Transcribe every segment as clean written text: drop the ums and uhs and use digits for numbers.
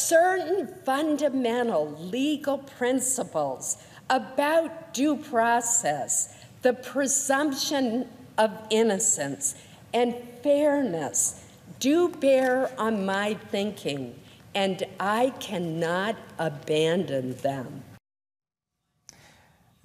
certain fundamental legal principles about due process, the presumption of innocence, and fairness do bear on my thinking, and I cannot abandon them.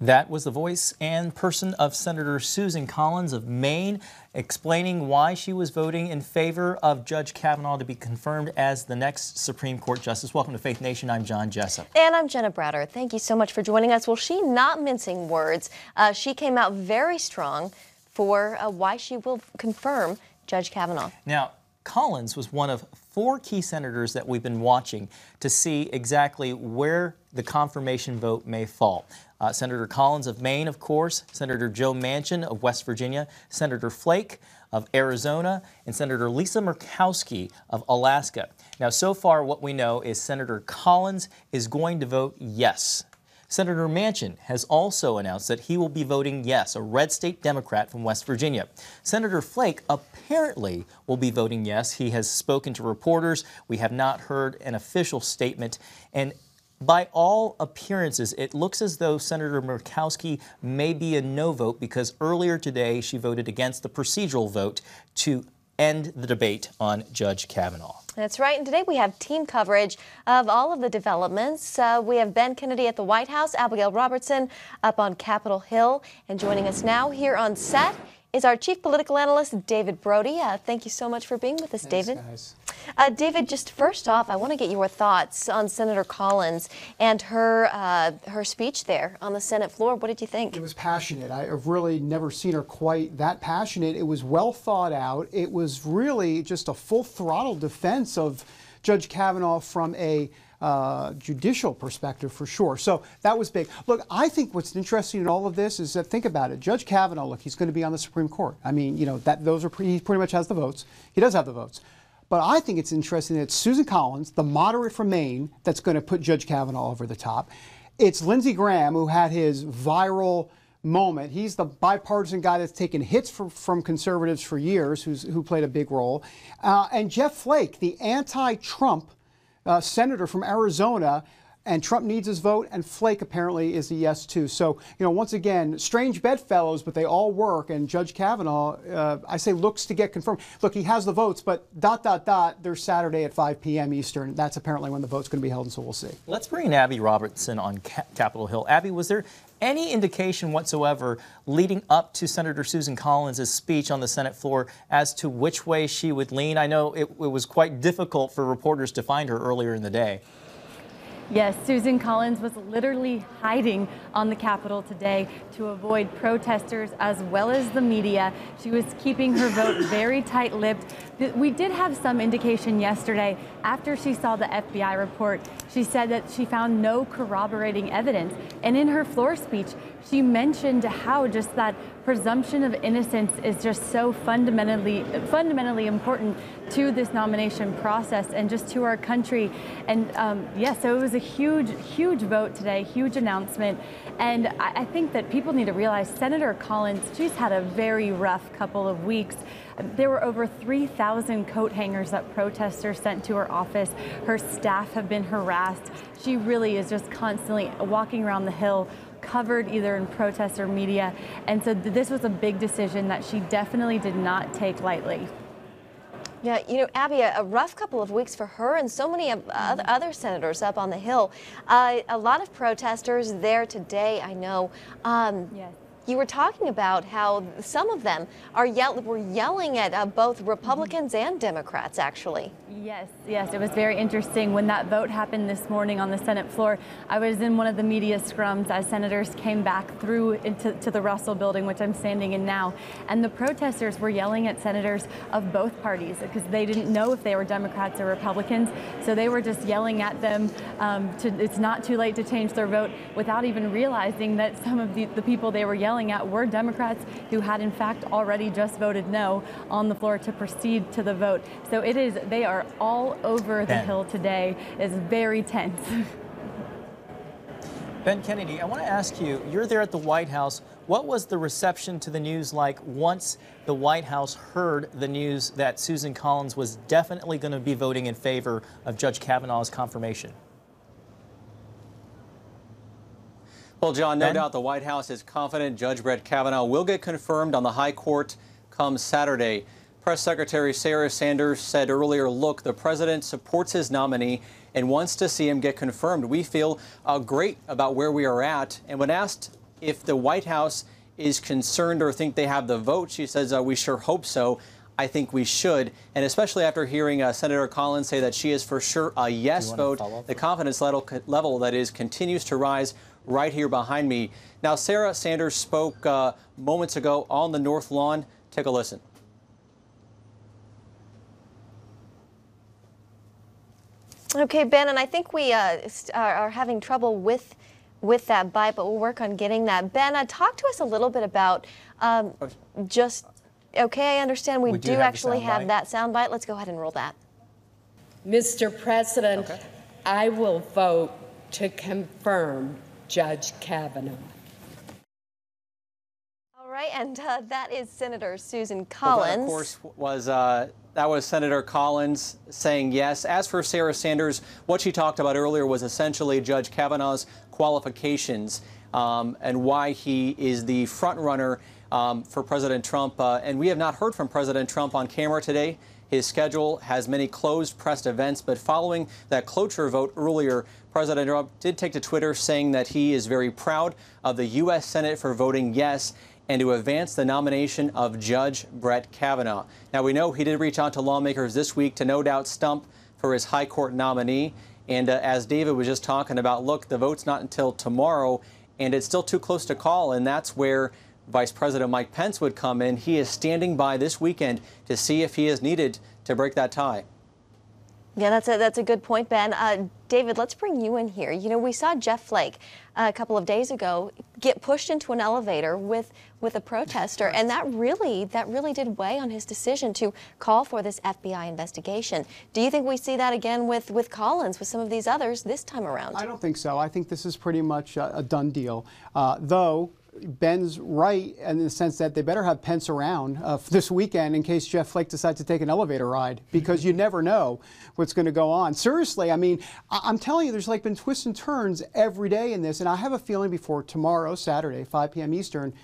That was the voice and person of Senator Susan Collins of Maine, explaining why she was voting in favor of Judge Kavanaugh to be confirmed as the next Supreme Court Justice. Welcome to Faith Nation. I'm John Jessup. And I'm Jenna Browder. Thank you so much for joining us. Well, she not mincing words. She came out very strong for why she will confirm Judge Kavanaugh. Now, Collins was one of 4 key senators that we've been watching to see exactly where the confirmation vote may fall. Senator Collins of Maine, of course, Senator Joe Manchin of West Virginia, Senator Flake of Arizona, and Senator Lisa Murkowski of Alaska. Now, so far, what we know is Senator Collins is going to vote yes. Senator Manchin has also announced that he will be voting yes, a red state Democrat from West Virginia. Senator Flake apparently will be voting yes. He has spoken to reporters. We have not heard an official statement. And by all appearances, it looks as though Senator Murkowski may be a no vote because earlier today she voted against the procedural vote to end the debate on Judge Kavanaugh. That's right. And today we have team coverage of all of the developments. We have Ben Kennedy at the White House, Abigail Robertson up on Capitol Hill. And joining us now here on set is our chief political analyst, David Brody. Thank you so much for being with us, David. Guys. David, just first off, I want to get your thoughts on Senator Collins and her speech there on the Senate floor. What did you think? It was passionate. I've really never seen her quite that passionate. It was well thought out. It was really just a full throttle defense of Judge Kavanaugh from a judicial perspective, for sure. So that was big. Look, I think what's interesting in all of this is that, think about it. Judge Kavanaugh, look, he's going to be on the Supreme Court. I mean, you know, he pretty much has the votes. He does have the votes. But I think it's interesting that it's Susan Collins, the moderate from Maine, that's going to put Judge Kavanaugh over the top. It's Lindsey Graham, who had his viral moment. He's the bipartisan guy that's taken hits from conservatives for years, who played a big role. And Jeff Flake, the anti-Trump senator from Arizona, and Trump needs his vote, and Flake apparently is a yes too. So, you know, once again, strange bedfellows, but they all work. And Judge Kavanaugh, I say, looks to get confirmed. Look, he has the votes, but ... there's Saturday at 5 p.m. Eastern. That's apparently when the vote's going to be held, and so we'll see. Let's bring in Abby Robertson on Capitol Hill. Abby, was there any indication whatsoever leading up to Senator Susan Collins' speech on the Senate floor as to which way she would lean? I know it was quite difficult for reporters to find her earlier in the day. Yes, Susan Collins was literally hiding on the Capitol today to avoid protesters as well as the media. She was keeping her vote very tight-lipped. We did have some indication yesterday after she saw the FBI report. She said that she found no corroborating evidence. And in her floor speech, she mentioned how just that presumption of innocence is just so fundamentally important to this nomination process and just to our country. And yeah, so it was a huge vote today, huge announcement. And I think that people need to realize Senator Collins, she's had a very rough couple of weeks. There were over 3,000 coat hangers that protesters sent to her office. Her staff have been harassed. She really is just constantly walking around the Hill, covered either in protest or media. And so this was a big decision that she definitely did not take lightly. Yeah, you know, Abby, a rough couple of weeks for her and so many other senators up on the Hill. A lot of protesters there today, I know. Yes. You were talking about how some of them were yelling at both Republicans and Democrats, actually. Yes, it was very interesting. When that vote happened this morning on the Senate floor, I was in one of the media scrums as senators came back through into the Russell building, which I'm standing in now. And the protesters were yelling at senators of both parties because they didn't know if they were Democrats or Republicans. So they were just yelling at them it's not too late to change their vote, without even realizing that some of the people they were yelling at were Democrats who had in fact already just voted no on the floor to proceed to the vote. So they are all over the Hill today. It's very tense. Ben Kennedy, I want to ask you, you're there at the White House. what was the reception to the news like once the White House heard the news that Susan Collins was definitely going to be voting in favor of Judge Kavanaugh's confirmation? Well, John, no doubt the White House is confident Judge Brett Kavanaugh will get confirmed on the high court come Saturday. Press Secretary Sarah Sanders said earlier, look, the president supports his nominee and wants to see him get confirmed. We feel great about where we are at. And when asked if the White House is concerned or think they have the vote, she says, we sure hope so. I think we should. And especially after hearing Senator Collins say that she is for sure a yes vote, the confidence level that is continues to rise right here behind me. Now, Sarah Sanders spoke moments ago on the North Lawn. Take a listen. Okay, Ben, and I think we are having trouble with that bite, but we'll work on getting that. Ben, talk to us a little bit about okay, I understand we do actually have that sound bite. Let's go ahead and roll that. Mr. President, I will vote to confirm Judge Kavanaugh. All right, and that is Senator Susan Collins. Well, that, of course, was that was Senator Collins saying yes. As for Sarah Sanders, what she talked about earlier was essentially Judge Kavanaugh's qualifications and why he is the front runner for President Trump. And we have not heard from President Trump on camera today. His schedule has many closed press events, but following that cloture vote earlier, President Trump did take to Twitter saying that he is very proud of the U.S. Senate for voting yes and to advance the nomination of Judge Brett Kavanaugh. Now, we know he did reach out to lawmakers this week to no doubt stump for his high court nominee. And as David was just talking about, look, the vote's not until tomorrow, and it's still too close to call, and that's where Vice President Mike Pence would come in. He is standing by this weekend to see if he is needed to break that tie. Yeah, that's a good point, Ben. David, let's bring you in here. You know, we saw Jeff Flake a couple of days ago get pushed into an elevator with a protester, and that really did weigh on his decision to call for this FBI investigation. Do you think we see that again with Collins, with some of these others this time around? I don't think so. I think this is pretty much a done deal, though. Ben's right in the sense that they better have Pence around this weekend in case Jeff Flake decides to take an elevator ride, because you never know what's going to go on. Seriously, I mean, I'm telling you, there's like been twists and turns every day in this, and I have a feeling before tomorrow, Saturday, 5 p.m. Eastern,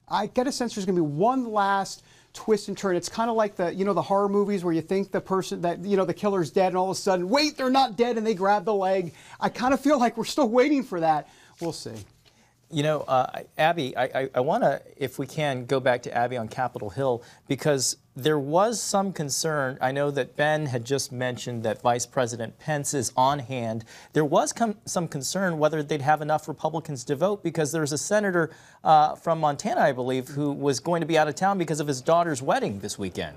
I get a sense there's going to be one last twist and turn. It's kind of like the horror movies where you think the person that, the killer's dead, and all of a sudden, wait, they're not dead, and they grab the leg. I kind of feel like we're still waiting for that. We'll see. You know, Abby, I want to, if we can, go back to Abby on Capitol Hill, because there was some concern. I know that Ben had just mentioned that Vice President Pence is on hand. There was some concern whether they'd have enough Republicans to vote, because there's a senator from Montana, I believe, who was going to be out of town because of his daughter's wedding this weekend.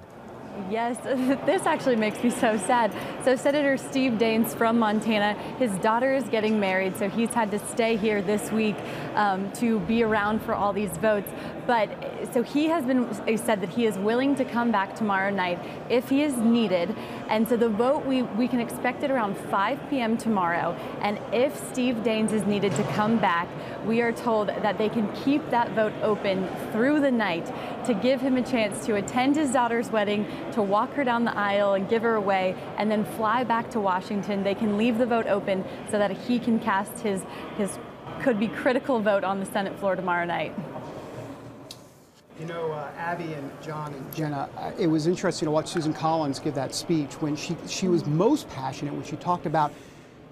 Yes, this actually makes me so sad. So Senator Steve Daines from Montana, his daughter is getting married, so he's had to stay here this week to be around for all these votes. But so he has said that he is willing to come back tomorrow night if he is needed. And so the vote, we can expect it around 5 p.m. tomorrow. And if Steve Daines is needed to come back, we are told that they can keep that vote open through the night to give him a chance to attend his daughter's wedding, to walk her down the aisle and give her away, and then fly back to Washington. They can leave the vote open so that he can cast his could be critical vote on the Senate floor tomorrow night. You know, Abby and John and Jenna, it was interesting to watch Susan Collins give that speech when she was most passionate when she talked about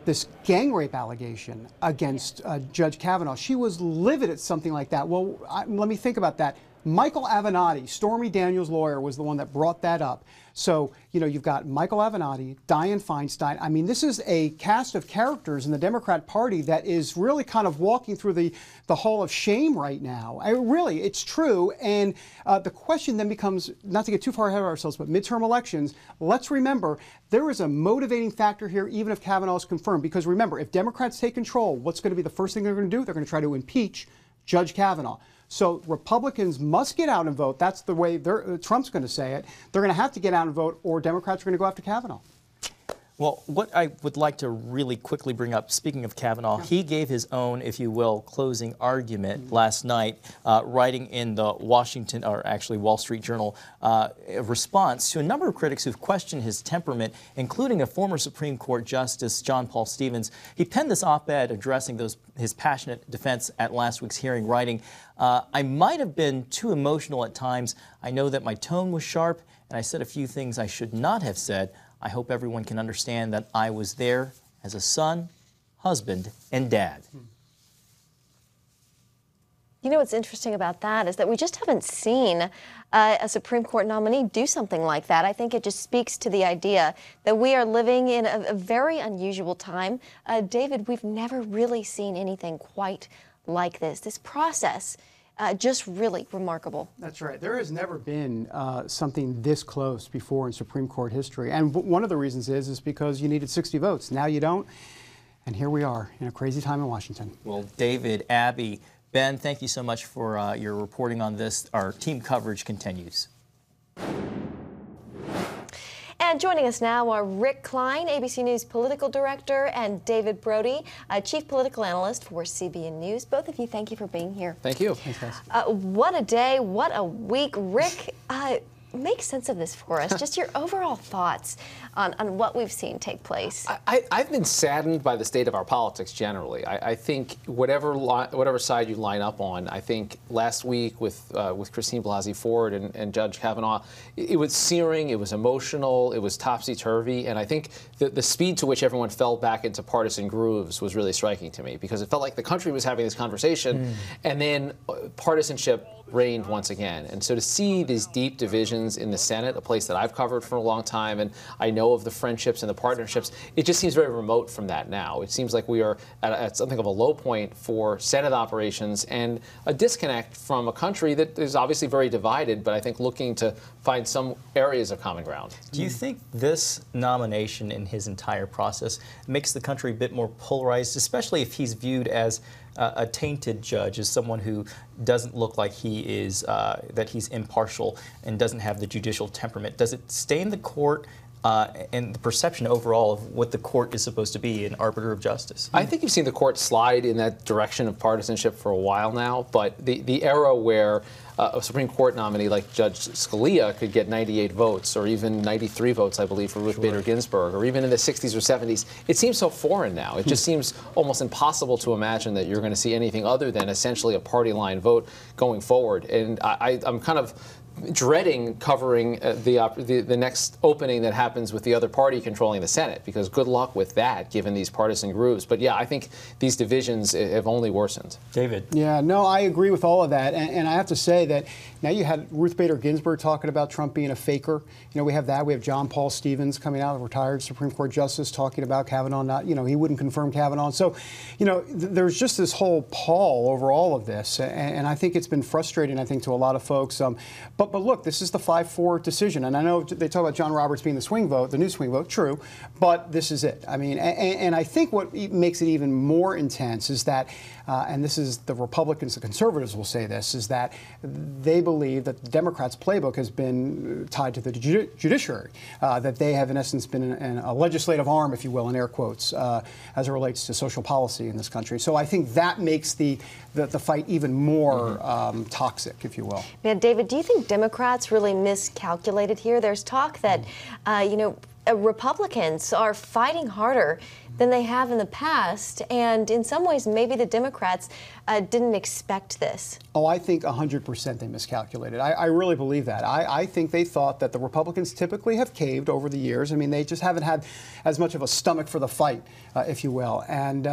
this gang rape allegation against Judge Kavanaugh. She was livid at something like that. Well, let me think about that. Michael Avenatti, Stormy Daniels' lawyer, was the one that brought that up. So, you've got Michael Avenatti, Dianne Feinstein. I mean, this is a cast of characters in the Democrat Party that is really kind of walking through the hall of shame right now. Really, it's true. And the question then becomes, not to get too far ahead of ourselves, but midterm elections, let's remember, there is a motivating factor here, even if Kavanaugh is confirmed. Because remember, if Democrats take control, what's going to be the first thing they're going to do? They're going to try to impeach Judge Kavanaugh. So Republicans must get out and vote. That's the way Trump's going to say it. They're going to have to get out and vote, or Democrats are going to go after Kavanaugh. Well, what I would like to really quickly bring up, speaking of Kavanaugh, he gave his own, if you will, closing argument last night, writing in the Washington, or actually Wall Street Journal, a response to a number of critics who've questioned his temperament, including a former Supreme Court Justice, John Paul Stevens. He penned this op-ed addressing his passionate defense at last week's hearing, writing, I might have been too emotional at times. I know that my tone was sharp, and I said a few things I should not have said. I hope everyone can understand that I was there as a son, husband, and dad. You know what's interesting about that is that we just haven't seen a Supreme Court nominee do something like that. I think it just speaks to the idea that we are living in a very unusual time. David, we've never really seen anything quite like this. This process, just really remarkable. That's right. There has never been something this close before in Supreme Court history. And one of the reasons is because you needed 60 votes. Now you don't. And here we are in a crazy time in Washington. Well, David, Abby, Ben, thank you so much for your reporting on this. Our team coverage continues. And joining us now are Rick Klein, ABC News political director, and David Brody, chief political analyst for CBN News. Both of you, thank you for being here. Thank you. Thanks, guys. What a day, what a week. Rick, make sense of this for us. Just your overall thoughts on what we've seen take place. I've been saddened by the state of our politics generally. I think whatever side you line up on, I think last week with Christine Blasey Ford and Judge Kavanaugh, it was searing, it was emotional, it was topsy-turvy, and I think the speed to which everyone fell back into partisan grooves was really striking to me, because it felt like the country was having this conversation, and then partisanship reigned once again. And so to see these deep divisions in the Senate, a place that I've covered for a long time, and I know of the friendships and the partnerships, it just seems very remote from that now. It seems like we are at something of a low point for Senate operations and a disconnect from a country that is obviously very divided, but I think looking to find some areas of common ground. Do you think this nomination in his entire process makes the country a bit more polarized, especially if he's viewed as a tainted judge, as someone who doesn't look like he is, that he's impartial and doesn't have the judicial temperament? Does it stain the court and the perception overall of what the court is supposed to be, an arbiter of justice? I think you've seen the court slide in that direction of partisanship for a while now, but the era where a Supreme Court nominee like Judge Scalia could get 98 votes, or even 93 votes, I believe, for Ruth Bader Ginsburg, or even in the 60s or 70s, it seems so foreign now. It just seems almost impossible to imagine that you're going to see anything other than essentially a party line vote going forward. And I'm kind of dreading covering the next opening that happens with the other party controlling the Senate, because good luck with that, given these partisan grooves. But yeah, I think these divisions have only worsened. David? Yeah, no, I agree with all of that. And I have to say that now you had Ruth Bader Ginsburg talking about Trump being a faker. You know, we have that. We have John Paul Stevens coming out, a retired Supreme Court justice, talking about Kavanaugh not, he wouldn't confirm Kavanaugh. So, there's just this whole pall over all of this. And I think it's been frustrating, I think, to a lot of folks. But look, this is the 5-4 decision. And I know they talk about John Roberts being the swing vote, the new swing vote, true. But this is it. I mean, and I think what makes it even more intense is that, and this is the Republicans, the conservatives will say this, is that they believe that the Democrats' playbook has been tied to the judiciary, that they have, in essence, been a legislative arm, if you will, in air quotes, as it relates to social policy in this country. So I think that makes the fight even more toxic, if you will. Yeah, David, do you think Democrats really miscalculated here? There's talk that, Republicans are fighting harder than they have in the past, and in some ways, maybe the Democrats didn't expect this. Oh, I think 100% they miscalculated. I really believe that. I think they thought that the Republicans typically have caved over the years. I mean, they just haven't had as much of a stomach for the fight, if you will. And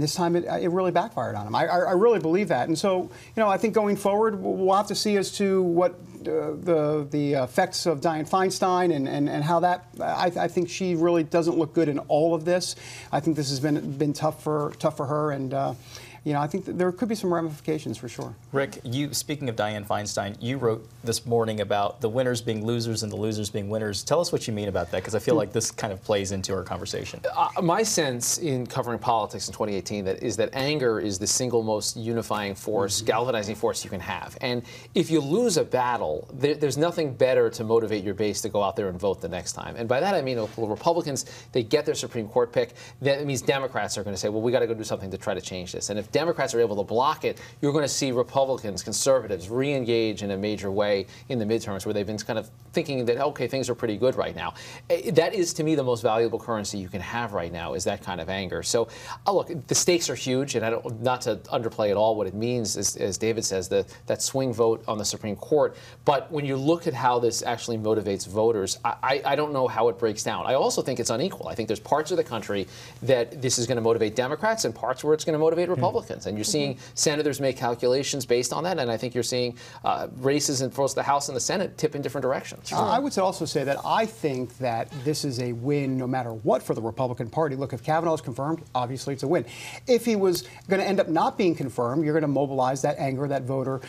this time it really backfired on them. I really believe that. And so, I think going forward, we'll have to see as to what the effects of Dianne Feinstein and how that. I think she really doesn't look good in all of this. I think this has been tough for her, and you know, I think that there could be some ramifications for sure. Rick, you, speaking of Dianne Feinstein, you wrote this morning about the winners being losers and the losers being winners. Tell us what you mean about that, because I feel like this kind of plays into our conversation. My sense in covering politics in 2018 is that anger is the single most unifying force, galvanizing force you can have. And if you lose a battle, there's nothing better to motivate your base to go out there and vote the next time. And by that I mean, the Republicans, they get their Supreme Court pick. That means Democrats are going to say, well, we got to go do something to try to change this. And if Democrats are able to block it, you're going to see Republicans, conservatives re-engage in a major way in the midterms, where they've been kind of thinking that, okay, things are pretty good right now. That is, to me, the most valuable currency you can have right now, is that kind of anger. So, look, the stakes are huge, and not to underplay at all what it means, as David says, that swing vote on the Supreme Court. But when you look at how this actually motivates voters, I don't know how it breaks down. I also think it's unequal. I think there's parts of the country that this is going to motivate Democrats and parts where it's going to motivate Republicans. And you're seeing senators make calculations based on that, and I think you're seeing races in both the House and the Senate tip in different directions. I would also say that I think that this is a win no matter what for the Republican Party. Look, if Kavanaugh is confirmed, obviously it's a win. If he was going to end up not being confirmed, you're going to mobilize that anger, that voter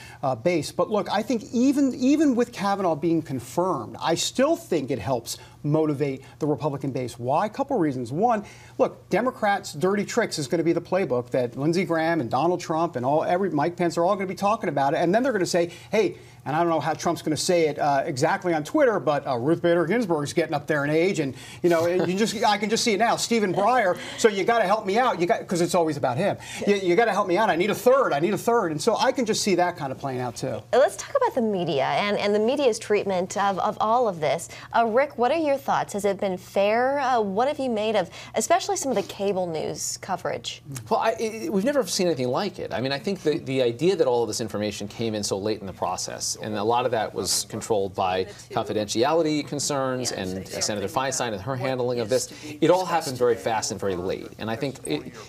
base. But look, I think even with Kavanaugh being confirmed, I still think it helps motivate the Republican base. Why? A couple reasons. One, look, Democrats' dirty tricks is going to be the playbook that Lindsey Graham and Donald Trump and Mike Pence are all going to be talking about it. And then they're going to say, hey, and I don't know how Trump's going to say it exactly on Twitter, but Ruth Bader Ginsburg's getting up there in age, and you know, I can just see it now. Stephen Breyer, so you got to help me out. Because it's always about him. You got to help me out. I need a third. And so I can just see that kind of playing out too. Let's talk about the media and the media's treatment of all of this. Rick, what are your thoughts? Has it been fair? What have you made of, especially some of the cable news coverage? Well, we've never seen anything like it. I mean, I think the idea that all of this information came in so late in the process, and a lot of that was controlled by confidentiality concerns and Senator Feinstein and her handling of this. It all happened very fast and very late. And I think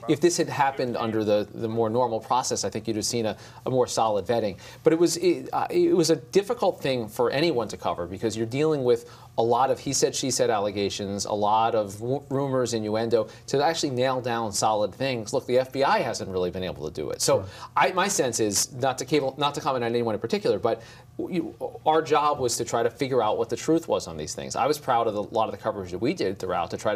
if this had happened under the more normal process, I think you'd have seen a more solid vetting. But it was a difficult thing for anyone to cover, because you're dealing with a lot of he said, she said allegations, a lot of rumors, innuendo, to actually nail down solid things. Look, the FBI hasn't really been able to do it. So my sense is, not to comment on anyone in particular, but our job was to try to figure out what the truth was on these things. I was proud of a lot of the coverage that we did throughout to try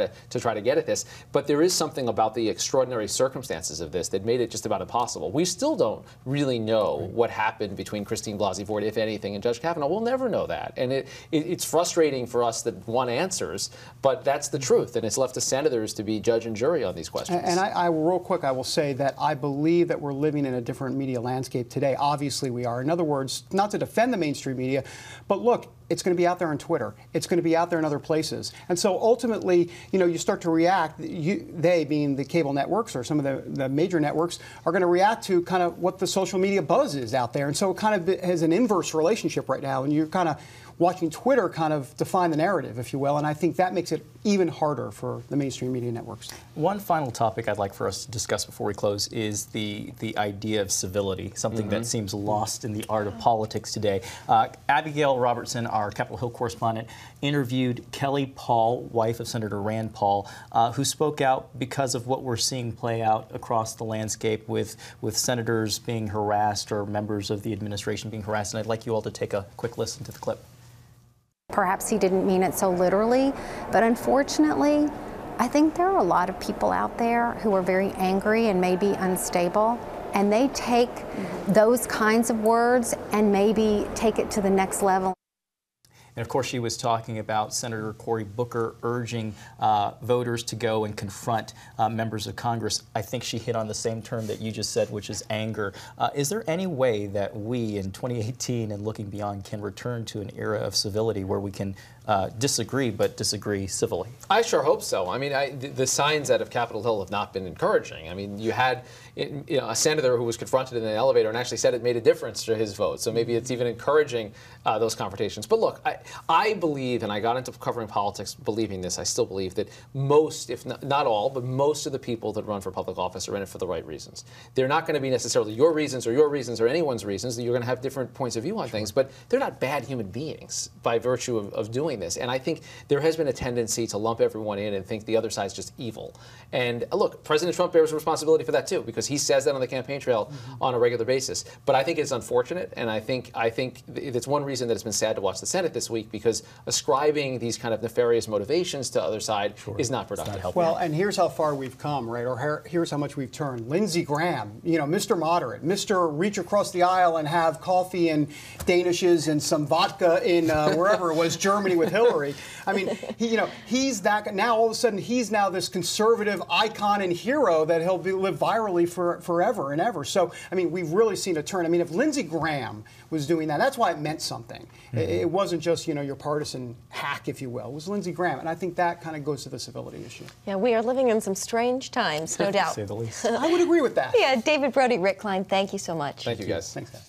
to get at this. But there is something about the extraordinary circumstances of this that made it just about impossible. We still don't really know what happened between Christine Blasey Ford, if anything, and Judge Kavanaugh. We'll never know that. And it's frustrating for us that one answers, but that's the truth, and it's left to senators to be judge and jury on these questions. And I real quick, I will say that I believe that we're living in a different media landscape today. Obviously we are. In other words, not to defend the mainstream media, but look, it's going to be out there on Twitter. It's going to be out there in other places. And so ultimately, you know, you start to react, they being the cable networks or some of the major networks, are going to react to kind of what the social media buzz is out there. And so it kind of has an inverse relationship right now. And you're kind of watching Twitter kind of define the narrative, if you will. And I think that makes it even harder for the mainstream media networks. One final topic I'd like for us to discuss before we close is the idea of civility, something that seems lost in the art of politics today. Abigail Robertson, our Capitol Hill correspondent, interviewed Kelly Paul, wife of Senator Rand Paul, who spoke out because of what we're seeing play out across the landscape with senators being harassed or members of the administration being harassed. And I'd like you all to take a quick listen to the clip. Perhaps he didn't mean it so literally, but unfortunately, I think there are a lot of people out there who are very angry and maybe unstable, and they take those kinds of words and maybe take it to the next level. And of course, she was talking about Senator Cory Booker urging voters to go and confront members of Congress. I think she hit on the same term that you just said, which is anger. Is there any way that we in 2018 and looking beyond can return to an era of civility where we can disagree, but disagree civilly? I sure hope so. I mean, the signs out of Capitol Hill have not been encouraging. I mean, you had a senator who was confronted in an elevator and actually said it made a difference to his vote. So maybe it's even encouraging those confrontations. But look, I believe, and I got into covering politics believing this, I still believe that most, if not all, but most of the people that run for public office are in it for the right reasons. They're not going to be necessarily your reasons or anyone's reasons. You're going to have different points of view on things, but they're not bad human beings by virtue of doing doing this. And I think there has been a tendency to lump everyone in and think the other side's just evil. And look, President Trump bears responsibility for that too, because he says that on the campaign trail on a regular basis. But I think it's unfortunate, and I think it's one reason that it's been sad to watch the Senate this week, because ascribing these kind of nefarious motivations to the other side is not productive. Well, and here's how far we've come, right? Or here's how much we've turned. Lindsey Graham, you know, Mr. Moderate, Mr. Reach across the aisle and have coffee and Danishes and some vodka in wherever it was, Germany with Hillary. I mean, he's that. Now all of a sudden he's now this conservative icon and hero that he'll live virally for forever and ever. So I mean, we've really seen a turn. I mean, if Lindsey Graham was doing that, that's why it meant something. It wasn't just your partisan hack, if you will. It was Lindsey Graham, and I think that kind of goes to the civility issue. Yeah, we are living in some strange times, no doubt. To say the least. I would agree with that. Yeah, David Brody, Rick Klein, thank you so much. Thank you, guys. Thanks, guys.